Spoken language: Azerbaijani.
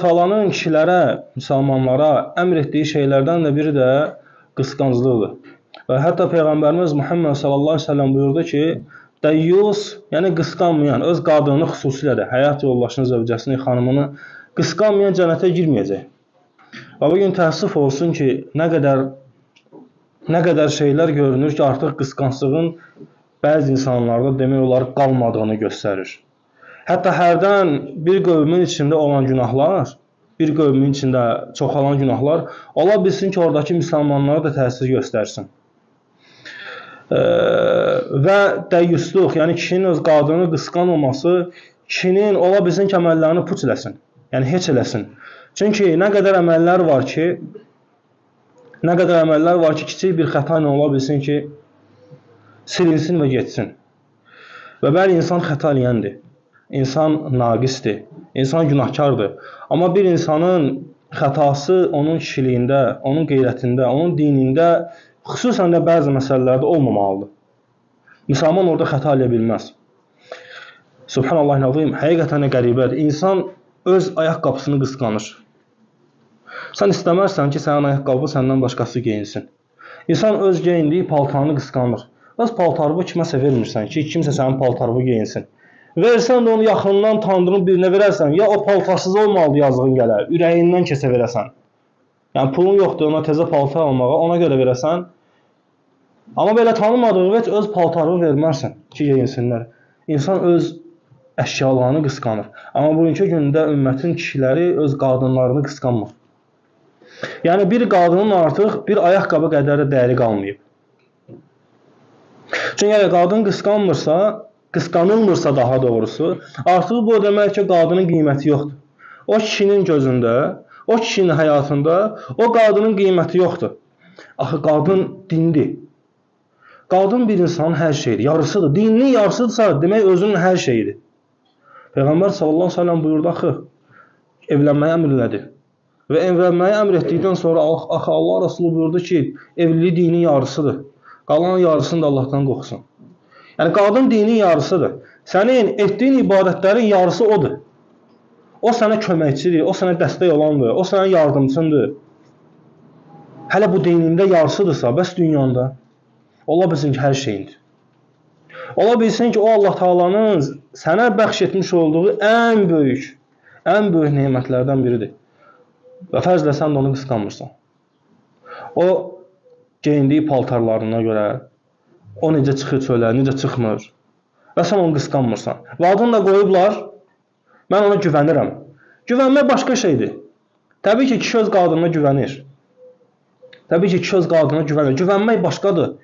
Taalanın kişilərə, müsəlmanlara əmr etdiyi şeylərdən də biri də qısqanclıqdır. Və hətta Peyğəmbərimiz Muhammed sallallahu əleyhi və səlləm buyurdu ki, dəyyus, yəni qısqanmayan, öz qadını xüsusilə də həyat yoldaşını, zövcəsini, xanımını qısqanmayan cənnətə girməyəcək. Və bugün təəssüf olsun ki, nə qədər şeylər görünür ki, artıq qısqanclığın bəzi insanlarda demək olar qalmadığını göstərir. Hətta hərdən bir qövmün içində olan günahlar, bir qövmün içində çoxalan günahlar ola bilsin ki, oradakı müsəlmanlara da təsir göstərsin. Və dəyyusluq, yəni kişinin öz qadını qısqanmaması, kişinin ola bilsin ki, əməllərini puç eləsin, yəni heç eləsin. Çünki nə qədər əməllər var ki, kiçik bir xəta ilə ola bilsin ki, silinsin və getsin. Və bəli, insan xəta eləyəndir. İnsan naqisdir, insan günahkardır. Amma bir insanın xətası onun kişiliyində, onun qeyrətində, onun dinində, xüsusən də bəzi məsələlərdə olmamalıdır. Müsəlman orada xəta eləyə bilməz. Subhanallahil-azim, həqiqətən qəribədir. İnsan öz ayaqqabısını qısqanır. Sən istəmərsən ki, sənin ayaqqabı səndən başqası geyinsin. İnsan öz geyindiyi paltarını qısqanır. Öz paltarını kiməsə vermirsən ki, kimsə sənin paltarını geyinsin. Versən də onu yaxından tanıdığın birinə verərsən, ya o paltarsız olmalıdır yazığın gələr, ürəyindən kəsə verəsən. Yəni pulun yoxdur ona təzə paltar almağa, ona görə verəsən. Amma belə tanımadığın heç öz paltarını vermərsən ki, geyinsinlər. İnsan öz əşyalarını qısqanır. Amma bugünkü gündə ümmətin kişiləri öz qadınlarını qısqanmır. Yəni bir qadının artıq bir ayaqqabı qədər də dəyəri qalmayıb. Çünki qadın qısqanılmırsa daha doğrusu, artıq bu demək ki, qadının qiyməti yoxdur. O kişinin gözündə, o kişinin həyatında o qadının qiyməti yoxdur. Axı qadın dindir. Qadın bir insanın hər şeyidir, yarısıdır. Dininin yarısıdırsa, demək özünün hər şeyidir. Peyğəmbər sallallahu əleyhi və səlləm buyurdu, axı, evlənməyə əmr elədi. Və evlənməyə əmr etdikdən sonra axı Allah Rəsulü buyurdu ki, evlilik dinin yarısıdır. Qalan yarısını da Allahdan qorxsun. Yəni, qadın dinin yarısıdır. Sənin etdiyin ibadətlərin yarısı odur. O sənə köməkçidir, o sənə dəstək olandır, o sənə yardımçındır. Hələ bu dinində yarısıdırsa, bəs dünyanda ola bilsin ki, hər şeyindir. Ola bilsin ki, o Allah Taalanın sənə bəxş etmiş olduğu ən böyük nemətlərdən biridir. Və fərzlə sən də onu qısqanmırsan. O geyindiyi paltarlarına görə, o necə çıxır çölə, necə çıxmır və sən onu qısqanmırsan. Və adını da qoyublar, mən ona güvənirəm. Güvənmək başqa şeydir. Təbii ki, kişi öz qadınına güvənir. Güvənmək başqadır.